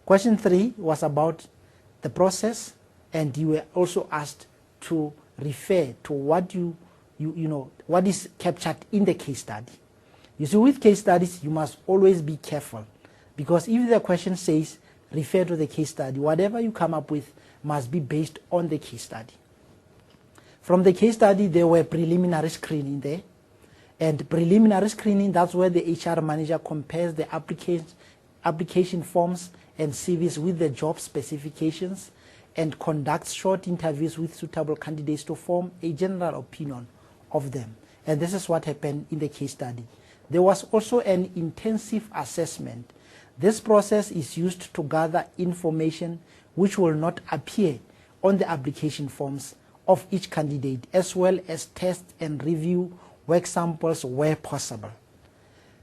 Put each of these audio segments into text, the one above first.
Question 3 was about the process, and you were also asked to refer to what what is captured in the case study. You see, with case studies, you must always be careful, because if the question says refer to the case study, whatever you come up with must be based on the case study. From the case study, there were preliminary screening there. And preliminary screening, that's where the HR manager compares the application forms and CVs with the job specifications and conducts short interviews with suitable candidates to form a general opinion of them. And this is what happened in the case study. There was also an intensive assessment. This process is used to gather information which will not appear on the application forms of each candidate, as well as test and review work samples where possible.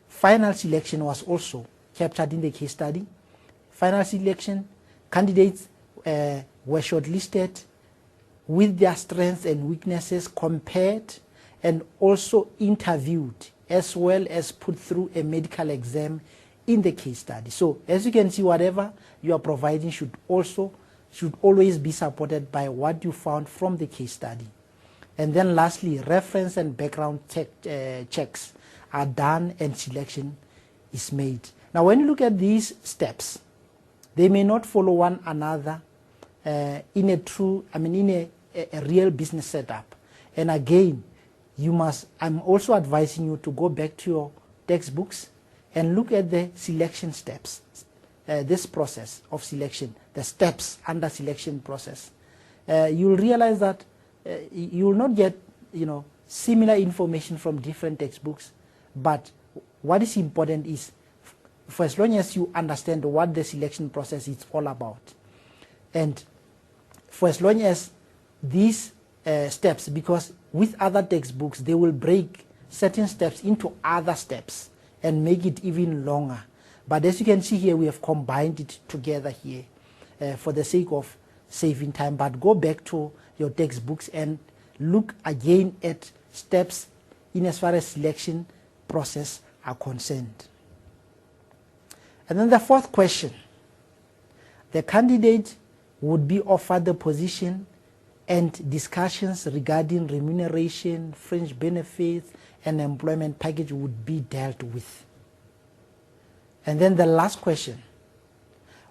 Final selection was also captured in the case study. Final selection, candidates were shortlisted with their strengths and weaknesses compared and also interviewed, as well as put through a medical exam in the case study. So as you can see, whatever you are providing should always be supported by what you found from the case study. And then lastly, reference and background checks are done and selection is made. Now when you look at these steps, they may not follow one another in a real business setup. And again, I'm also advising you to go back to your textbooks and look at the selection steps, this process of selection, the steps under selection process. You'll realize that you will not get similar information from different textbooks, but what is important is, for as long as you understand what the selection process is all about, and for as long as these steps, because with other textbooks they will break certain steps into other steps and make it even longer, but as you can see here, we have combined it together here for the sake of saving time. But go back to your textbooks and look again at steps in as far as selection process are concerned. And then the fourth question, the candidate would be offered the position and discussions regarding remuneration, fringe benefits, and employment package would be dealt with. And then the last question,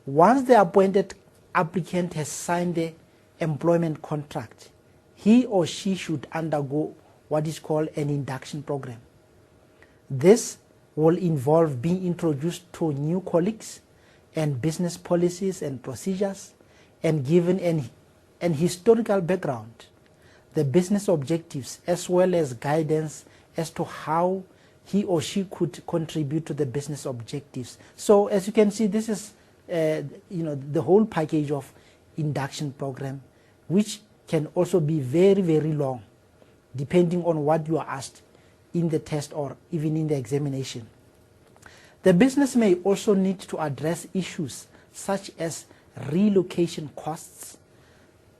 once the appointed applicant has signed the employment contract, he or she should undergo what is called an induction program. This will involve being introduced to new colleagues and business policies and procedures, and given an historical background, the business objectives, as well as guidance as to how he or she could contribute to the business objectives. So as you can see, this is the whole package of induction program, which can also be very, very long, depending on what you are asked in the test or even in the examination. The business may also need to address issues such as relocation costs,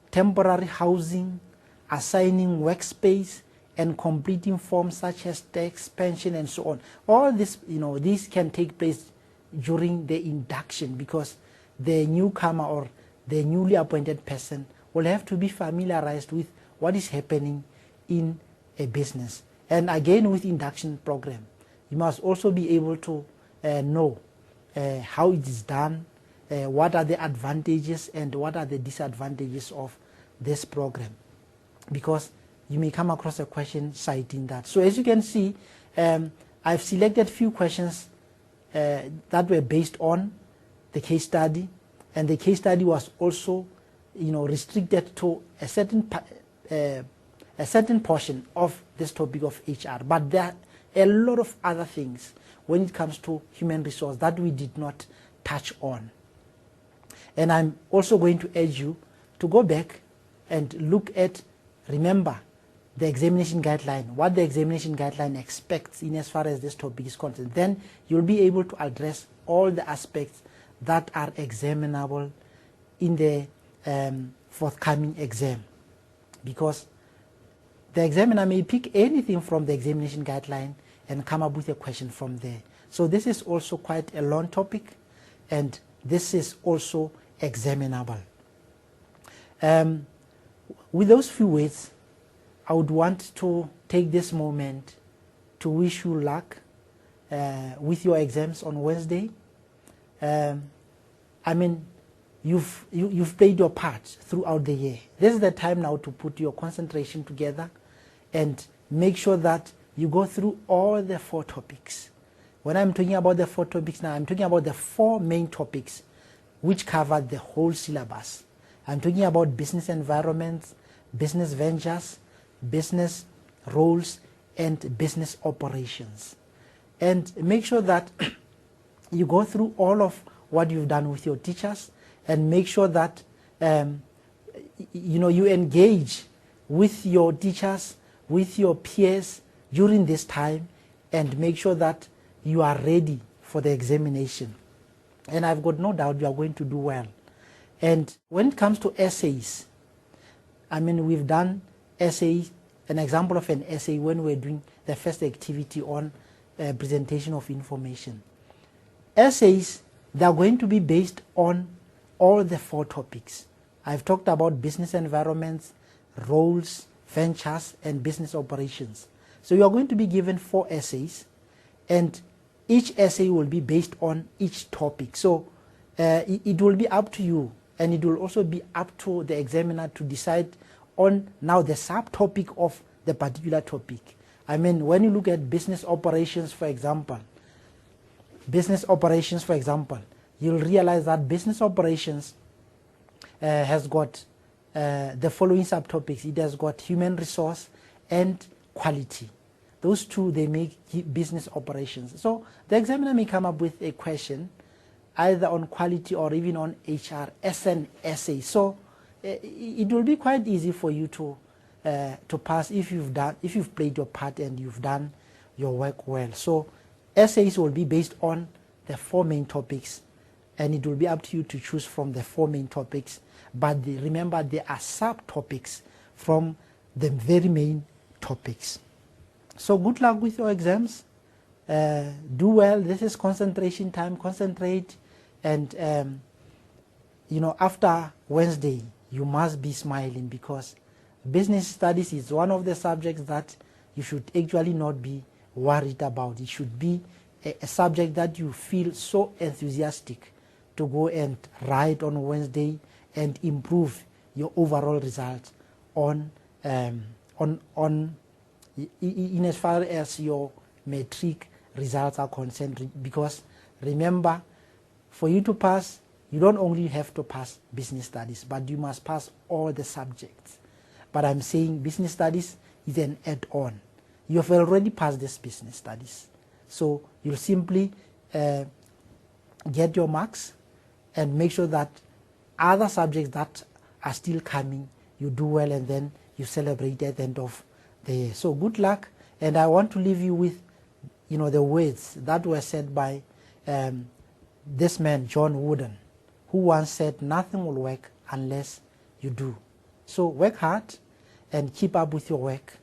temporary housing, assigning workspace, and completing forms such as tax, pension, and so on. All this, these can take place during the induction, because the newcomer or the newly appointed person will have to be familiarized with what is happening in a business. And again, with induction program, you must also be able to know how it is done, what are the advantages and what are the disadvantages of this program, because you may come across a question citing that. So as you can see, I've selected few questions that were based on the case study, and the case study was also restricted to a certain portion of this topic of HR. But there are a lot of other things when it comes to human resource that we did not touch on. And I'm also going to urge you to go back and look at, remember, the examination guideline, what the examination guideline expects in as far as this topic is concerned. Then you'll be able to address all the aspects that are examinable in the forthcoming exam, because the examiner may pick anything from the examination guideline and come up with a question from there. So this is also quite a long topic, and this is also examinable. With those few words, I would want to take this moment to wish you luck with your exams on Wednesday. I mean, you've played your part throughout the year. This is the time now to put your concentration together and make sure that you go through all the 4 topics. When I'm talking about the 4 topics now, I'm talking about the 4 main topics which cover the whole syllabus. I'm talking about business environments, business ventures, business roles, and business operations. And make sure that you go through all of what you've done with your teachers, and make sure that you engage with your teachers, with your peers during this time, and make sure that you are ready for the examination. And I've got no doubt you are going to do well. And when it comes to essays, I mean, we've done essays, an example of an essay when we're doing the first activity on presentation of information. Essays, they're going to be based on all the 4 topics. I've talked about business environments, roles, ventures, and business operations. So you are going to be given 4 essays, and each essay will be based on each topic. So it will be up to you, and it will also be up to the examiner to decide on now the subtopic of the particular topic. I mean, when you look at business operations, for example, you'll realize that business operations has got the following subtopics. It has got human resource and quality. Those 2, they make business operations. So the examiner may come up with a question either on quality or even on HR as an essay. So it will be quite easy for you to pass if you've played your part and you've done your work well. So essays will be based on the 4 main topics, and it will be up to you to choose from the 4 main topics. But remember, there are subtopics from the very main topics. So good luck with your exams. Do well. This is concentration time. Concentrate, and after Wednesday, you must be smiling, because business studies is one of the subjects that you should actually not be worried about. It should be a subject that you feel so enthusiastic to go and write on Wednesday and improve your overall results in as far as your matric results are concerned. Because remember, for you to pass, you don't only have to pass business studies, but you must pass all the subjects. But I'm saying business studies is an add-on. You have already passed this business studies. So you'll simply get your marks and make sure that other subjects that are still coming, you do well, and then you celebrate at the end of the year. So good luck, and I want to leave you with the words that were said by this man, John Wooden, who once said, "Nothing will work unless you do." So work hard and keep up with your work,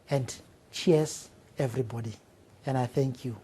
and cheers everybody, and I thank you.